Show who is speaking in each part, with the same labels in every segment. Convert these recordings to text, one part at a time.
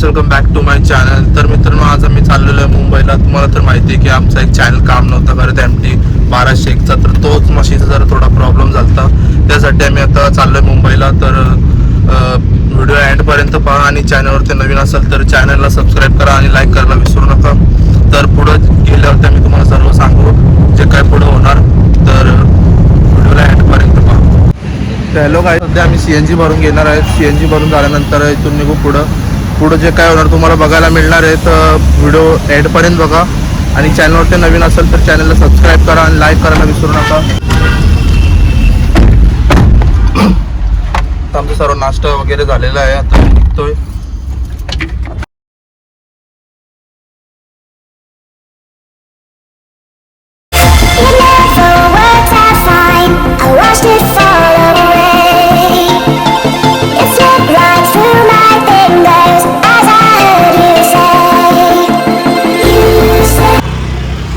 Speaker 1: Welcome back to my channel. तर मित्रांनो, आज आम्ही चाललेलो आहे मुंबईला. तुम्हाला तर माहिती आहे की आमचा एक चॅनल काम नव्हता करत MT 1201चा, तर तोच मशीनचा जरा थोडा प्रॉब्लेम झाला. त्यासाठी आम्ही आता चाललो आहे मुंबईला. तर व्हिडिओ एंडपर्यंत पहा आणि चॅनलवरती नवीन असेल तर चॅनलला सबस्क्राईब करा आणि लाईक करायला विसरू नका. तर पुढं गेल्यावरती आम्ही तुम्हाला सर्व सांगू जे काय पुढं होणार. तर व्हिडिओला एंडपर्यंत पहा. हॅलो काय, सध्या आम्ही CNG भरून घेणार आहे. CNG भरून झाल्यानंतर इथून निघू. पुढं जे काय होणार तुम्हाला बघायला मिळणार आहे. तर व्हिडिओ एंडपर्यंत बघा आणि चॅनलवरती नवीन असेल तर चॅनलला सबस्क्राईब करा आणि लाईक करायला विसरू नका. आमचा सर्व नाश्ता वगैरे झालेला आहे. आता निघतोय.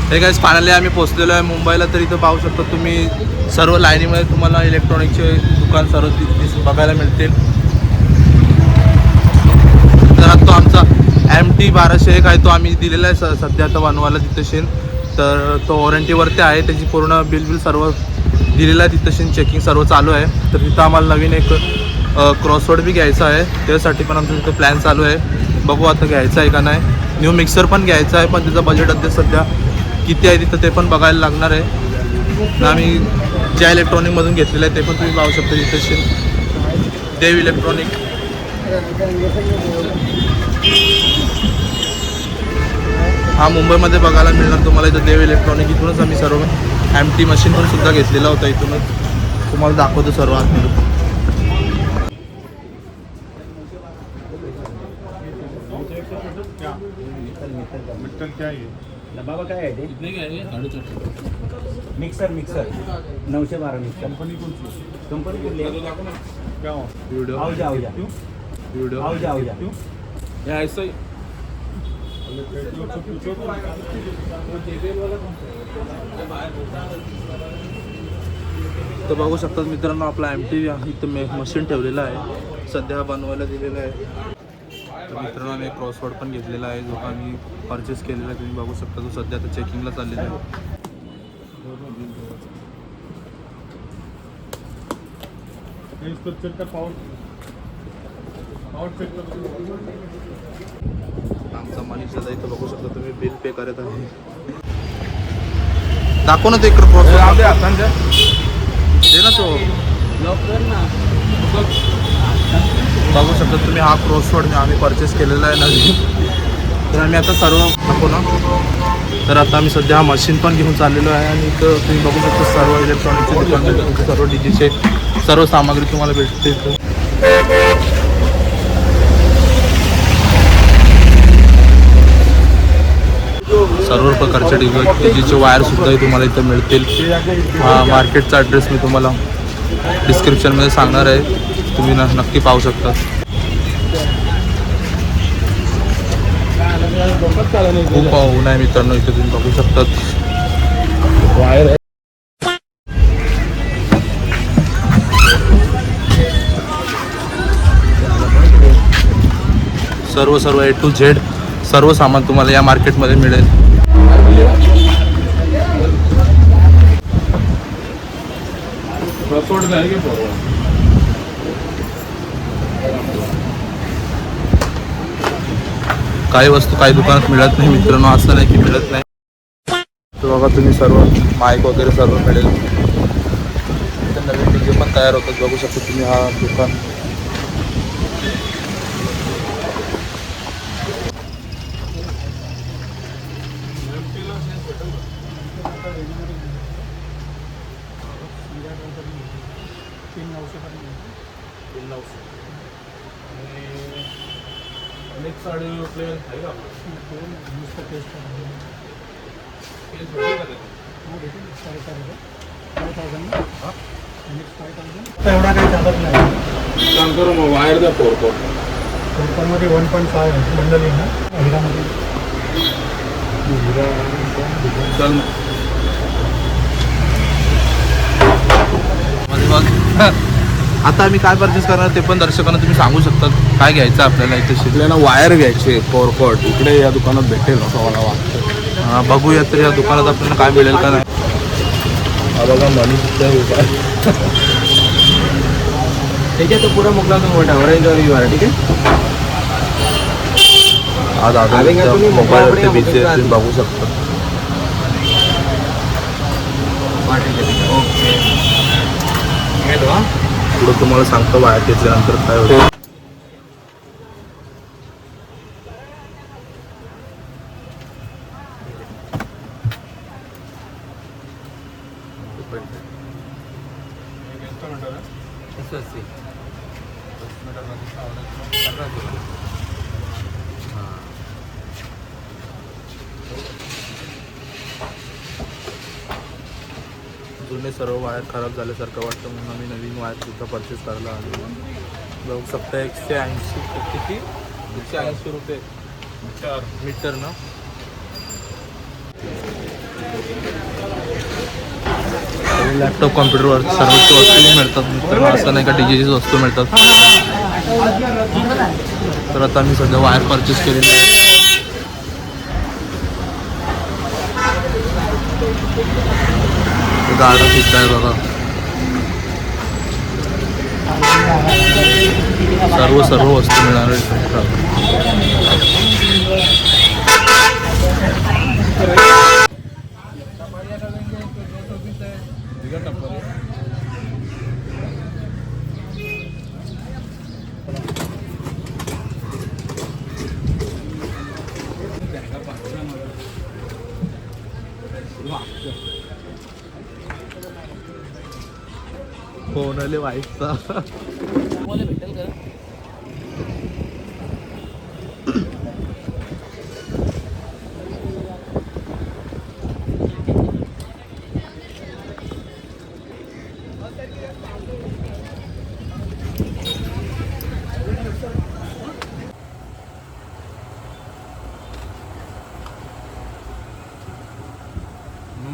Speaker 1: हे गाईस, फायनली आम्ही पोहोचलेलो आहे मुंबईला. तर इथं पाहू शकता तुम्ही सर्व लाईनीमध्ये तुम्हाला इलेक्ट्रॉनिकचे दुकान सर्व बघायला मिळतील. तर तो आमचा MT 1201 आहे, तो आम्ही दिलेला आहे सध्या आता बनवायला तिथं. तर तो वॉरंटीवरती आहे. त्याची पूर्ण बिल सर्व दिलेलं आहे तिथं. चेकिंग सर्व चालू आहे. तर तिथं आम्हाला नवीन एक क्रॉसवर्ड बी घ्यायचा आहे. त्यासाठी पण आमचं तिथं प्लॅन चालू आहे. बघू आता घ्यायचा आहे का नाही. न्यू मिक्सर पण घ्यायचा आहे, पण त्याचं बजेट अद्याप सध्या किती आहे तिथं ते पण बघायला लागणार आहे. आम्ही ज्या इलेक्ट्रॉनिकमधून घेतलेलं आहे ते पण तुम्ही पाहू शकता तिथं. देव इलेक्ट्रॉनिक. हा मुंबईमध्ये बघायला मिळणार तुम्हाला इथं देव इलेक्ट्रॉनिक. इथूनच आम्ही सर्व MT मशीन पण सुद्धा घेतलेला होता. इथूनच तुम्हाला दाखवतो सर्व आतमध्ये.
Speaker 2: बाबा काय आहे ते? Mixer 912 mixer. कंपनी कुठली?
Speaker 1: व्हिडिओ ऐसा ही. तर बघू शकतात मित्रांनो, आपला MT इथं मशीन ठेवलेला आहे, सध्या बनवायला दिलेला आहे. तर मित्रांनो, आम्ही क्रॉसवर्ड पण घेतलेला आहे, जो आम्ही परचेस केलेला आहे. तुम्ही बघू शकता तो सध्या आता चेकिंगला चाललेला आहे. आमचा मनीषा इथं बघू शकता तुम्ही बिल पे करत आहे. दाखव ना ते इकडं क्रॉसवर्ड दे ना तो. बघू शकता तुम्ही हा क्रॉसवर्ड आम्ही परचेस केलेला आहे नवीन. तर आम्ही आता सर्व नको ना. तर आता आम्ही सध्या हा मशीन पण घेऊन चाललेलो आहे. आणि इथं तुम्ही बघू शकता सर्व इलेक्ट्रॉनिकचे दुकान, सर्व DJचे सर्व सामग्री तुम्हाला भेटते. सर्व प्रकारचे DJचे वायरसुद्धा तुम्हाला इथं मिळतील. हा मार्केटचा ॲड्रेस मी तुम्हाला डिस्क्रिप्शनमध्ये सांगणार आहे, तुम्ही नक्की पाहू शकता. खूप ऊन आहे मित्रांनो, इथे तुम्ही बघू शकतात. वायर आहे. सर्व A to Z सर्व सामान तुम्हाला या मार्केटमध्ये मिळेल. काही वस्तू काही दुकानात मिळत नाही मित्रांनो, असं नाही की मिळत नाही. तर बघा तुम्ही सर्व माईक वगैरे सर्व मिळेल. तर नवीन DJ पण तयार होतात, बघू शकता तुम्ही हा दुकान. नेक्स्ट ऑडिओ प्ले आहे का
Speaker 3: एवढा काही चालत नाही.
Speaker 1: काम करू मग वायर द्या पोरपोर
Speaker 3: कोकणमध्ये 1.5 आहे मंडळी ना हिरामध्ये.
Speaker 1: चल मध्ये बघ. आता आम्ही काय परचेस करणार ते पण दर्शकांना तुम्ही सांगू शकता. काय घ्यायचं आपल्याला इथे
Speaker 4: आपल्याला वायर घ्यायचे पोरकोट इकडे या दुकानात भेटेल असं मला वाटतं.
Speaker 1: हा बघूया तर या दुकानात आपल्याला काय मिळेल का नाही. हा बघा मनी
Speaker 2: त्याच्यात तो पुरा मोकळा तो मोठा ऑरेंज और युवा ठीक आहे.
Speaker 1: आज
Speaker 2: आवेगा तुम्ही
Speaker 1: मोबाईलवरती
Speaker 2: मोबाईलवर
Speaker 1: बिझी
Speaker 2: मोबाईल
Speaker 1: तुम्ही बघू शकता. पुढे तुम्हाला सांगतो वायर घेतल्यानंतर काय होतं. जुने सर्व वायर खराब झाल्यासारखं वाटतं म्हणून आम्ही नवीन वायर सुद्धा परचेस करायला आलो. बघू शकता 180 किती 180 रुपये मीटर ना. लॅपटॉप कॉम्प्युटरवर सर्वच वस्तू मिळतात तर असं नाही का डीजेचीच वस्तू मिळतात. तर आता मी सध्या वायर परचेस केलेली आहे. गाडा सुद्धा आहे बघा. सर्व वस्तू मिळणार आहे. फोन आले वाईफचा.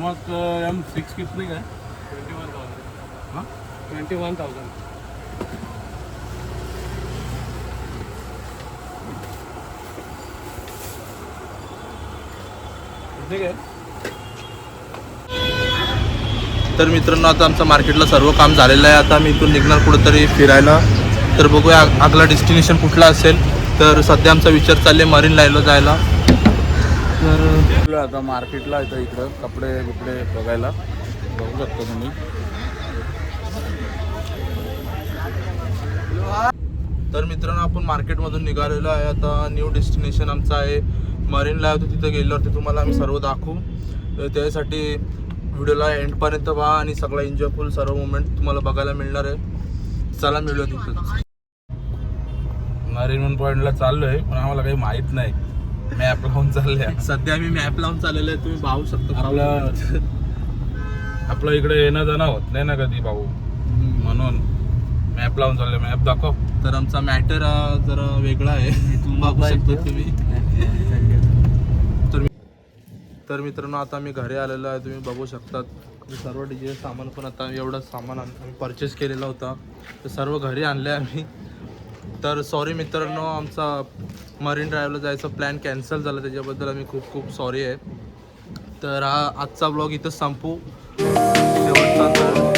Speaker 4: मग M6 कितने का है?
Speaker 3: 21,000.
Speaker 1: तर मित्रांनो आता आमचं मार्केटला सर्व काम झालेलं आहे. आता मी इथून निघणार कुठंतरी फिरायला. तर बघूया आपला डेस्टिनेशन कुठला असेल. तर सध्या आमचा विचार चालले मरीन लाईनला जायला. तर
Speaker 4: आता मार्केटला येतं इकडं कपडे बिपडे बघायला बघू शकता तुम्ही.
Speaker 1: तर मित्रांनो आपण मार्केटमधून निघालेलो आहे. आता न्यू डेस्टिनेशन आमचं आहे मरीन लाईव्ह. तिथे गेल्यावरती तुम्हाला आम्ही सर्व दाखवू. त्यासाठी व्हिडिओला एंडपर्यंत पहा आणि सगळा एन्जॉयफुल सर्व मोमेंट तुम्हाला बघायला मिळणार आहे. चला मिळूया तिथं.
Speaker 4: नारिमन पॉईंटला चाललोय पण आम्हाला काही माहित नाही. मॅप लावून चालले.
Speaker 1: सध्या आम्ही मॅप लावून चाललेलो आहे. तुम्ही पाहू शकता.
Speaker 4: आपलं इकडे येणं जाणं होत नाही ना कधी भाऊ, म्हणून मॅप लावून चालले. मॅप दाखव.
Speaker 1: तर आमचा मॅटर जरा वेगळा आहे. बघू शकता तुम्ही. तर मित्रांनो आता आम्ही घरी आलेलो आहे. तुम्ही बघू शकतात सर्व डीजे सामान पण आता एवढं सामान आम्ही परचेस केलेला होता तर सर्व घरी आणलं आहे आम्ही. तर सॉरी मित्रांनो आमचा मरीन ड्राईव्हला जायचा प्लॅन कॅन्सल झाला. त्याच्याबद्दल आम्ही खूप खूप सॉरी आहे. तर हा आजचा ब्लॉग इथंच संपू. शेवटचा तर